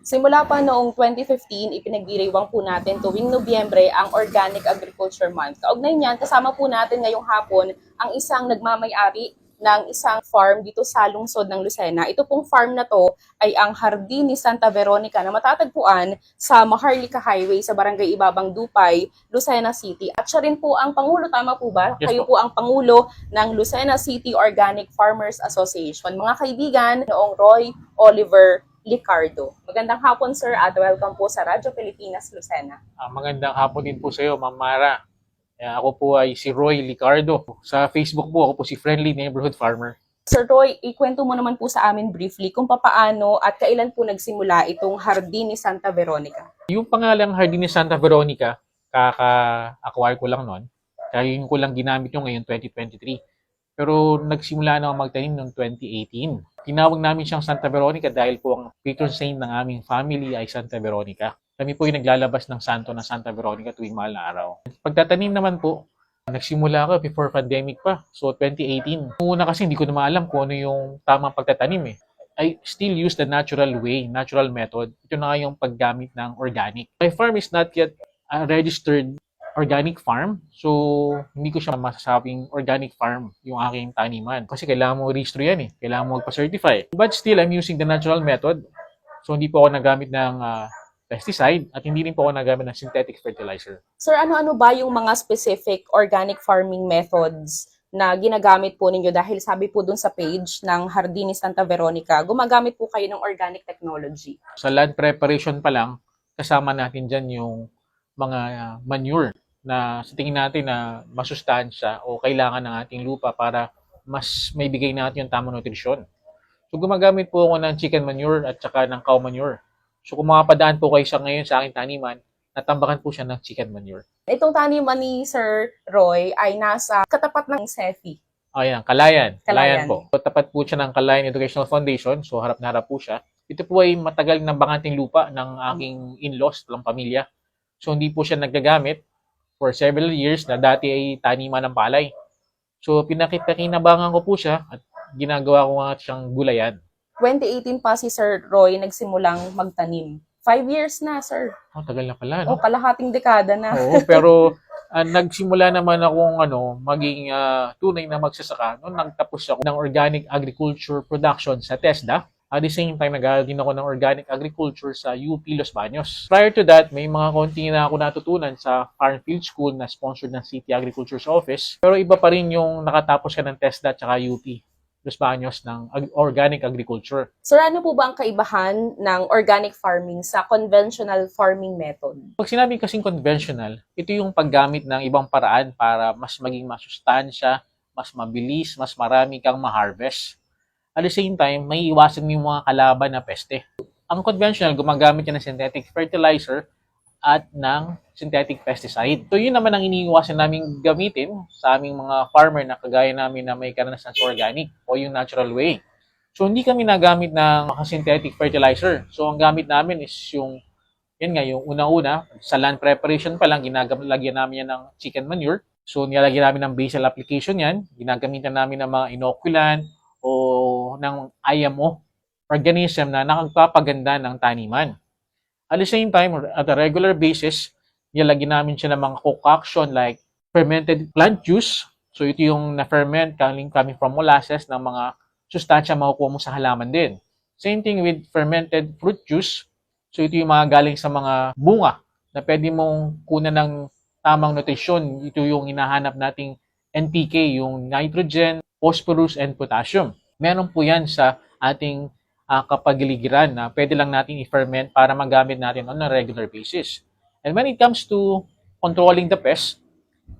Simula pa noong 2015, ipinagdiriwang po natin tuwing Nobyembre ang Organic Agriculture Month. Kaugnay niyan, kasama po natin ngayong hapon ang isang nagmamay-ari ng isang farm dito sa lungsod ng Lucena. Ito pong farm na to ay ang Hardin ni Santa Veronica na matatagpuan sa Maharlika Highway sa Barangay Ibabang Dupay, Lucena City. At siya rin po ang Pangulo, tama po ba? Yes Kayo po. po ang Pangulo ng Lucena City Organic Farmers Association. Mga kaibigan, noong Roy Oliver Licardo. Magandang hapon, sir, at welcome po sa Radyo Pilipinas, Lucena. Magandang hapon din po sa iyo, Ma'am Mara. Ako po ay si Roy Licardo. Sa Facebook po, ako po si Friendly Neighborhood Farmer. Sir Roy, ikwento mo naman po sa amin briefly kung papaano at kailan po nagsimula itong Hardin ni Santa Veronica. Yung pangalang Hardin ni Santa Veronica, kaka-acquire ko lang noon. Kaya yun ko lang ginamit yung ngayon, 2023. Pero nagsimula na ako magtanim noong 2018. Tinawag namin siyang Santa Veronica dahil po ang patron saint ng aming family ay Santa Veronica. Kami po yung naglalabas ng santo na Santa Veronica tuwing mahal na araw. Pagtatanim naman po, nagsimula ako before pandemic pa. So 2018. Una kasi hindi ko na maalam kung ano yung tamang pagtatanim eh. I still use the natural way, natural method. Ito na nga yung paggamit ng organic. My farm is not yet registered organic farm. So, hindi ko siya masasabing organic farm yung aking taniman. Kasi kailangan mo registro yan eh. Kailangan mo magpa-certify. But still, I'm using the natural method. So, hindi po ako nagamit ng pesticide at hindi rin po ako nagamit ng synthetic fertilizer. Sir, ano-ano ba yung mga specific organic farming methods na ginagamit po ninyo? Dahil sabi po dun sa page ng Hardin ni Santa Veronica, gumagamit po kayo ng organic technology. Sa land preparation pa lang, kasama natin dyan yung mga manure na sa tingin natin na masustansya o kailangan ng ating lupa para mas may bigay natin yung tamang nutrisyon. So gumagamit po ako ng chicken manure at saka ng cow manure. So kung makapadaan po kayo sa ngayon sa aking taniman, natambakan po siya ng chicken manure. Itong taniman ni Sir Roy ay nasa katapat ng SEFI. Ayan, Kalayan. Kalayan. Po. So, tapat po siya ng Kalayan Educational Foundation. So harap na harap po siya. Ito po ay matagal na bangating lupa ng aking in-laws, ng pamilya. So hindi po siya nagagamit for several years na dati ay taniman ng palay. So pinakinabangan ko po siya at ginagawa ko nga siyang gulayan. 2018 pa si Sir Roy nagsimulang magtanim. 5 years na, sir. Oh, tagal na pala, no? O, kalahating dekada na. Oo, pero nagsimula naman akong maging tunay na magsasaka noong nagtapos ako ng organic agriculture production sa TESDA. At the same time, nag-aaral din ako ng organic agriculture sa UP Los Baños. Prior to that, may mga konti na ako natutunan sa Farm Field School na sponsored ng City Agriculture's Office. Pero iba pa rin yung nakatapos ka ng TESDA at saka UP Los Baños ng organic agriculture. Sir, ano po ba ang kaibahan ng organic farming sa conventional farming method? Pag sinabing kasing conventional, ito yung paggamit ng ibang paraan para mas maging masustansya, mas mabilis, mas marami kang ma-harvest. At the same time, may iwasan mo yung mga kalaban na peste. Ang conventional, gumagamit yan ng synthetic fertilizer at ng synthetic pesticide. So yun naman ang iniiwasan namin gamitin sa aming mga farmer na kagaya namin na may karanasan sa organic o yung natural way. So hindi kami nagamit ng synthetic fertilizer. So ang gamit namin is yung una-una, sa land preparation pa lang, lagyan namin yan ng chicken manure. So nilalagyan namin ng basal application yan. Ginagamitan namin ng mga inoculant o ng IMO organism na nakagpapaganda ng taniman. At the same time, at a regular basis, nilagyan namin siya ng mga concoction like fermented plant juice. So ito yung na-ferment coming from molasses ng mga sustansya makukuha mo sa halaman din. Same thing with fermented fruit juice. So ito yung mga galing sa mga bunga na pwede mong kunan ng tamang nutrisyon. Ito yung hinahanap nating NPK, yung nitrogen, phosphorus, and potassium. Meron po yan sa ating kapagiligiran na pwede lang natin i-ferment para magamit natin on a regular basis. And when it comes to controlling the pest,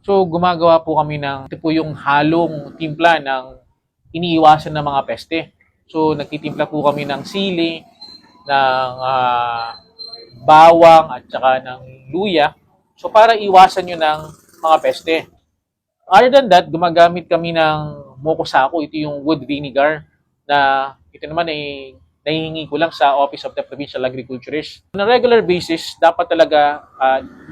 so gumagawa po kami ito po yung halong timpla ng iniiwasan ng mga peste. So nagtitimpla po kami ng sili, ng bawang at saka ng luya. So para iwasan nyo ng mga peste. Other than that, gumagamit kami ng Mokosaco. Ito yung wood vinegar na ito naman ay nahihingi ko lang sa Office of the Provincial Agriculturist. On a regular basis, dapat talaga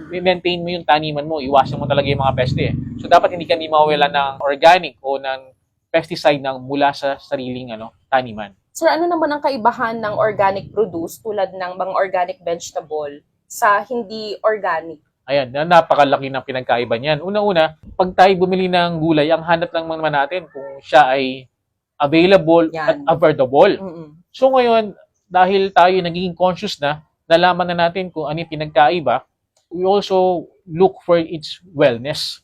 maintain mo yung taniman mo. Iwasan mo talaga yung mga peste. So dapat hindi kami mawala ng organic o ng pesticide mula sa sariling taniman. Sir, ano naman ang kaibahan ng organic produce tulad ng mga organic vegetable sa hindi organic? Ayan, napakalaki ng pinagkaiba niyan. Una-una, pag tayo bumili ng gulay, ang hanap lang naman natin kung siya ay available at Yan. affordable. Mm-mm. So ngayon, dahil tayo naging conscious na, nalaman na natin kung ano yung pinagkaiba, we also look for its wellness.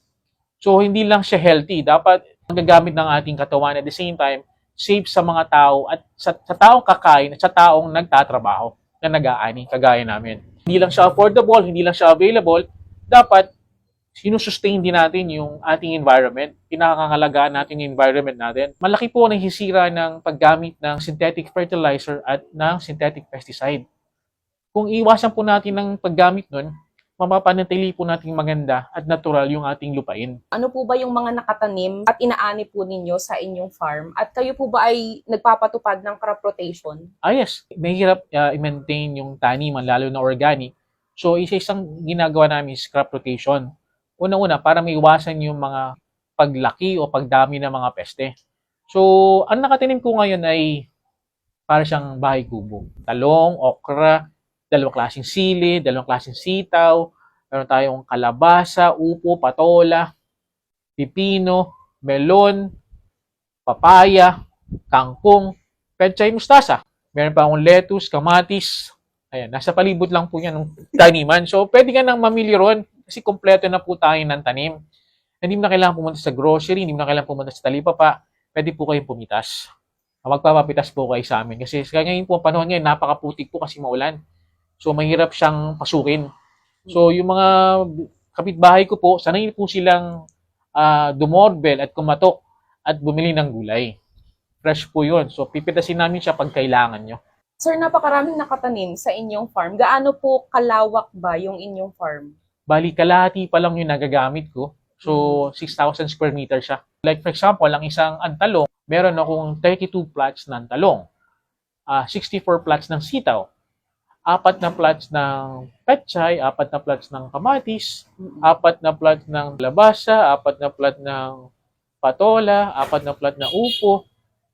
So hindi lang siya healthy, dapat magagamit ng ating katawan at the same time, safe sa mga tao at sa taong kakain at sa taong nagtatrabaho na nag-aani, kagaya namin. Hindi lang siya affordable, hindi lang siya available, dapat sinusustain din natin yung ating environment, pinakangalagaan natin yung environment natin. Malaki po ang hisira ng paggamit ng synthetic fertilizer at ng synthetic pesticide. Kung iwasan po natin ng paggamit nun, mapapanatili po natin maganda at natural yung ating lupain. Ano po ba yung mga nakatanim at inaani po ninyo sa inyong farm? At kayo po ba ay nagpapatupad ng crop rotation? Yes, mahirap i-maintain yung taniman, lalo na organic. So, isa-isang ginagawa namin is crop rotation. Una-una, para maiwasan yung mga paglaki o pagdami ng mga peste. So, ang nakatanim ko ngayon ay para siyang bahay kubo. Talong, okra, dalawang klaseng sili, dalawang klaseng sitaw, meron tayong kalabasa, upo, patola, pipino, melon, papaya, kangkong, pechay, mustasa. Meron pa akong lettuce, kamatis. Ayan, nasa palibot lang po yan ng taniman. So, pwede ka nang mamili ron kasi kompleto na po tayo ng tanim. Hindi mo na kailangan pumunta sa grocery, hindi mo na kailangan pumunta sa talipapa. Pwede po kayong pumitas. Magpapapitas po kayo sa amin. Kasi ngayon po, panahon ngayon, napakaputik po kasi maulan. So, mahirap siyang pasukin. So, yung mga kapitbahay ko po, sanay po silang dumorbel at kumatok at bumili ng gulay. Fresh po yun. So, pipitasin namin siya pag kailangan nyo. Sir, napakaraming nakatanim sa inyong farm. Gaano po kalawak ba yung inyong farm? Bali, kalahati pa lang yung nagagamit ko. So, 6,000 square meters siya. Like for example, ang isang antalong, meron akong 32 plots ng talong, 64 plots ng sitaw, 4 na plots ng pechay, 4 na plots ng kamatis, 4 na plots ng labasa, 4 na plot ng patola, 4 na plot na upo.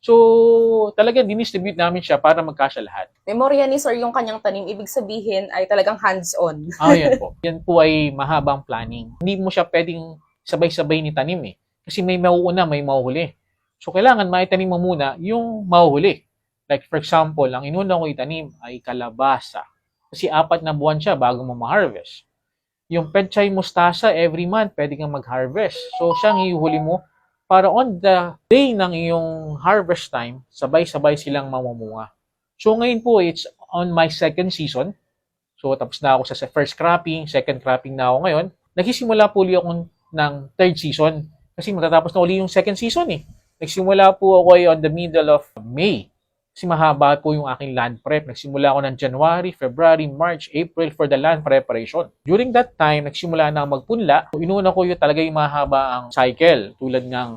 So, talaga dinistribute namin siya para magkasya lahat. Memorya ni Sir yung kanyang tanim, ibig sabihin ay talagang hands-on. Yan po. Yan po ay mahabang planning. Hindi mo siya pwedeng sabay-sabay ni tanim eh. Kasi may mauuna, may mahuhuli. So, kailangan maitanim mo muna yung mahuhuli. Like for example, ang inuna ko itanim ay kalabasa. Kasi 4 na buwan siya bago mo ma-harvest. Yung pechay mustasa, every month pwede kang mag-harvest. So, siyang ihuhuli mo para on the day ng iyong harvest time, sabay-sabay silang mamumunga. So, ngayon po, it's on my second season. So, tapos na ako sa first cropping, second cropping na ako ngayon. Nagsisimula po ulit ako ng third season. Kasi matatapos na uli yung second season eh. Nagsimula po ako on the middle of May. Kasi mahaba po yung aking land prep. Nagsimula ako ng January, February, March, April for the land preparation. During that time, nagsimula na magpunla. Inuna ko yung talaga yung mahaba ang cycle. Tulad ng,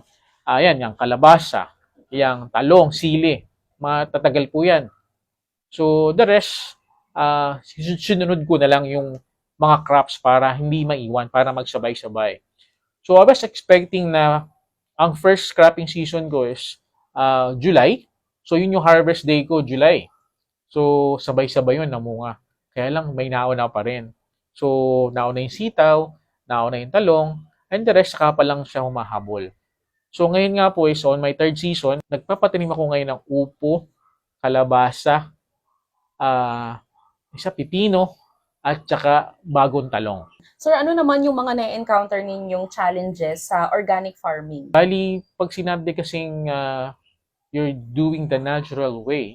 yung kalabasa, yung talong, sili. Matatagal po yan. So, the rest, sinunod ko na lang yung mga crops para hindi maiwan, para magsabay-sabay. So, I was expecting na ang first cropping season ko is July. So, yun yung harvest day ko, July. So, sabay-sabay yun, namunga. Kaya lang, may nauna pa rin. So, nauna yung sitaw, nauna yung talong, and the rest, saka pa lang siya humahabol. So, ngayon nga po is on my third season, nagpapatanim ako ngayon ng upo, kalabasa, isa pipino, at saka bagong talong. Sir, ano naman yung mga na-encounter ninyong challenges sa organic farming? Bali, pag sinabi kasing you're doing the natural way,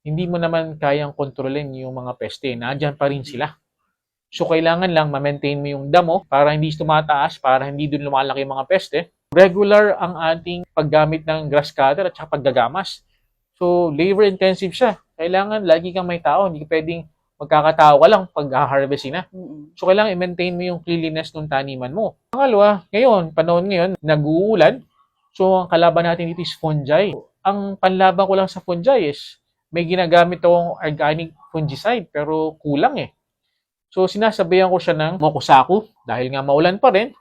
hindi mo naman kayang kontrolin yung mga peste. Nandiyan pa rin sila. So, kailangan lang ma-maintain mo yung damo para hindi tumataas, para hindi dun lumalaki yung mga peste. Regular ang ating paggamit ng grass cutter at saka paggagamas. So, labor-intensive siya. Kailangan lagi kang may tao. Hindi ka pwedeng magkakatao ka lang pag harvestin na. So, kailangan i-maintain mo yung cleanliness ng taniman mo. Pangalawa, panahon ngayon, nag-uulan. So, ang kalaban natin dito is fungi. Ang panlaban ko lang sa fungi is may ginagamit akong organic fungicide pero kulang eh. So, sinasabayan ko siya ng mokusaku dahil nga maulan pa rin,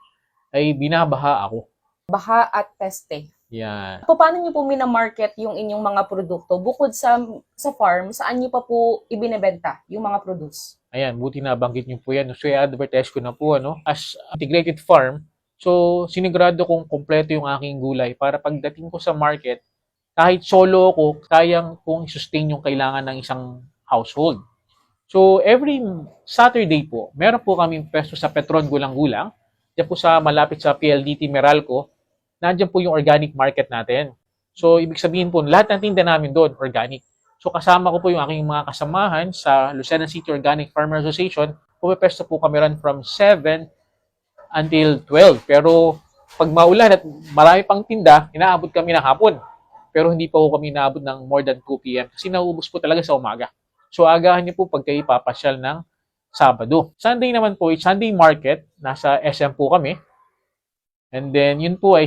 ay binabaha ako. Baha at peste. Yan. Paano niyo po minamarket yung inyong mga produkto? Bukod sa farm, saan niyo pa po ibinebenta yung mga produce? Ayan, buti na banggit niyo po yan. So, i-advertise ko na po, ano, as integrated farm. So, sinigurado kong kompleto yung aking gulay para pagdating ko sa market, kahit solo ko, kayang kong sustain yung kailangan ng isang household. So, every Saturday po, meron po kaming pwesto sa Petron Gulang-Gulang. Diyan po sa malapit sa PLDT Meralco. Nandiyan po yung organic market natin. So, ibig sabihin po, lahat ng tinda namin doon, organic. So, kasama ko po yung aking mga kasamahan sa Lucena City Organic Farmer Association. Pumepesto po kami ron from 7 until 12. Pero, pag maulan at marami pang tinda, inaabot kami ng hapon. Pero hindi pa po kami inaabot ng more than 2 p.m. kasi nauubos po talaga sa umaga. So, agahan niyo po pag kayo papasyal ng Sabado. Sunday naman po, Sunday market. Nasa SM po kami. And then, yun po ay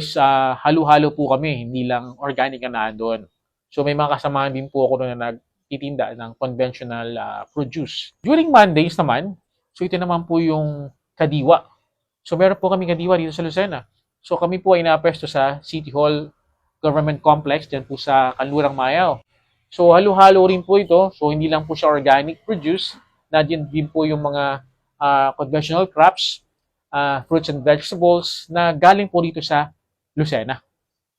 halo-halo po kami. Hindi lang organic na doon. So, may mga kasamahan din po ako doon na nagtitinda ng conventional produce. During Mondays naman, so ito naman po yung kadiwa. So, meron po kami kadiwa dito sa Lucena. So, kami po ay napesto sa City Hall Government Complex, dyan po sa Kanlurang Mayaw. So, halo-halo rin po ito. So, hindi lang po siya organic produce. Nandiyan din po yung mga conventional crops, fruits and vegetables na galing po dito sa Lucena.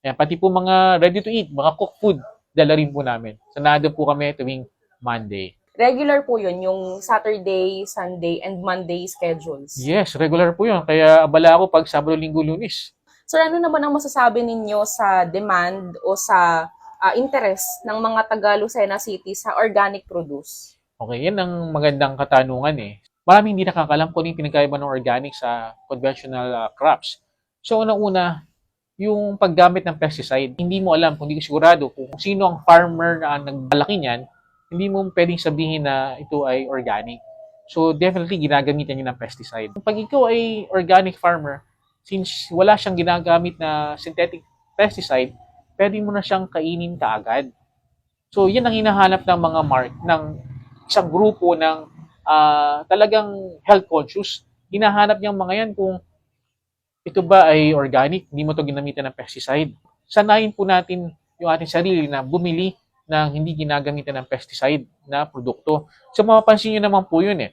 Ayan, pati po mga ready to eat, mga cooked food, dala rin po namin. So, nandun po kami tuwing Monday. Regular po yun, yung Saturday, Sunday, and Monday schedules. Yes, regular po yun. Kaya abala ako pag Sabado, Linggo, Lunes. Sir, ano naman ang masasabi ninyo sa demand o sa interest ng mga taga Lucena City sa organic produce? Okay, yan ang magandang katanungan eh. Maraming hindi nakakalam kung ano yung pinagkaiba ng organic sa conventional crops. So, unang-una, yung paggamit ng pesticide, hindi mo alam, kung hindi ko sigurado kung sino ang farmer na nagbalaki niyan, hindi mo pwedeng sabihin na ito ay organic. So, definitely, ginagamitan niya ng pesticide. Pag ikaw ay organic farmer, since wala siyang ginagamit na synthetic pesticide, pwede mo na siyang kainin kaagad. So, yan ang hinahanap ng mga ng isang grupo ng talagang health conscious. Hinahanap niyang mga yan kung ito ba ay organic, hindi mo to ginamitan ng pesticide. Sanayin po natin yung ating sarili na bumili ng hindi ginagamitan ng pesticide na produkto. So, mapapansin nyo naman po yun eh.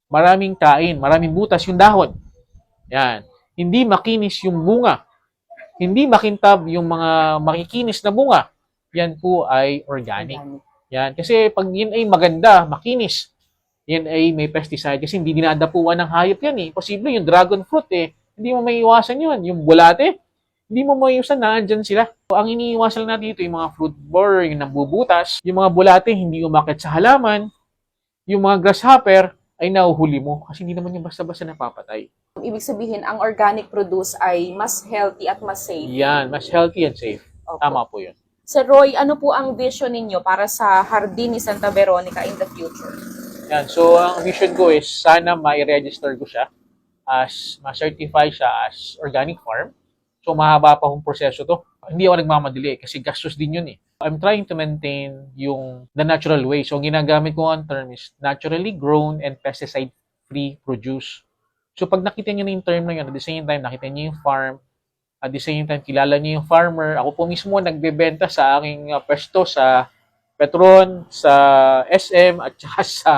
Maraming kain, maraming butas yung dahon. Yan. Hindi makinis yung bunga. Hindi makintab yung mga makikinis na bunga. Yan po ay organic. Yan. Kasi pag yun ay maganda, makinis, yan ay may pesticide. Kasi hindi dinadapuan ng hayop yan eh. Posible yung dragon fruit eh. Hindi mo maiiwasan yun. Yung bulate, hindi mo maiiwasan na andyan sila. So, ang iniiwasan natin dito yung mga fruit borer, yung nambubutas, yung mga bulate hindi umakit sa halaman, yung mga grasshopper ay nahuhuli mo kasi hindi naman yung basta-basta napapatay. Ibig sabihin, ang organic produce ay mas healthy at mas safe. Yan, mas healthy and safe. Opo. Tama po yun. Sir Roy, ano po ang vision ninyo para sa Hardin ni Santa Veronica in the future? Yan, so ang vision ko is sana ma-register ko siya as ma-certify siya as organic farm. So mahaba pa kong proseso to. Hindi ako nagmamadali kasi gastos din yun eh. I'm trying to maintain the natural way. So ginagamit ko ang term is naturally grown and pesticide-free produce. So pag nakita niyo na yung term na yun, at the same time nakita niyo yung farm, at the same time kilala niyo yung farmer, ako po mismo nagbebenta sa aking pwesto sa Petron, sa SM at saka sa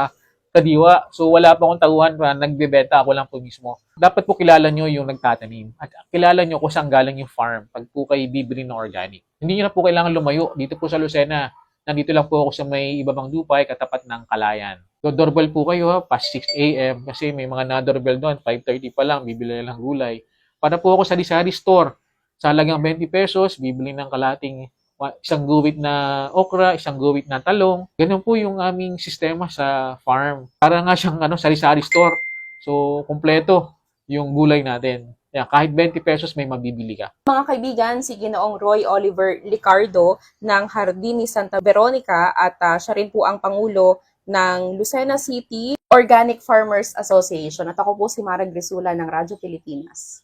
Kadiwa. So wala pa akong taguhan pa nagbebenta, ako lang po mismo. Dapat po kilala nyo yung nagtatanim at kilala nyo kung saan galing yung farm pag po kayo bibili ng organic. Hindi nyo na po kailangan lumayo. Dito po sa Lucena, nandito lang po ako sa may Ibabang Dupay, katapat ng Kalayan. So doorbell po kayo past 6 a.m. kasi may mga na-doorbell doon, 5:30 pa lang, bibili lang gulay. Para po ako sa Disari Store, sa halagang 20 pesos, bibili ng kalating isang guwit na okra, isang guwit na talong. Ganun po yung aming sistema sa farm. Para nga siyang sari-sari store. So, kompleto yung gulay natin. Kaya kahit 20 pesos may mabibili ka. Mga kaibigan, si Ginoong Roy Oliver Licardo ng Hardin ni Santa Veronica at siya rin po ang Pangulo ng Lucena City Organic Farmers Association. At ako po si Mara Grisula ng Radyo Pilipinas.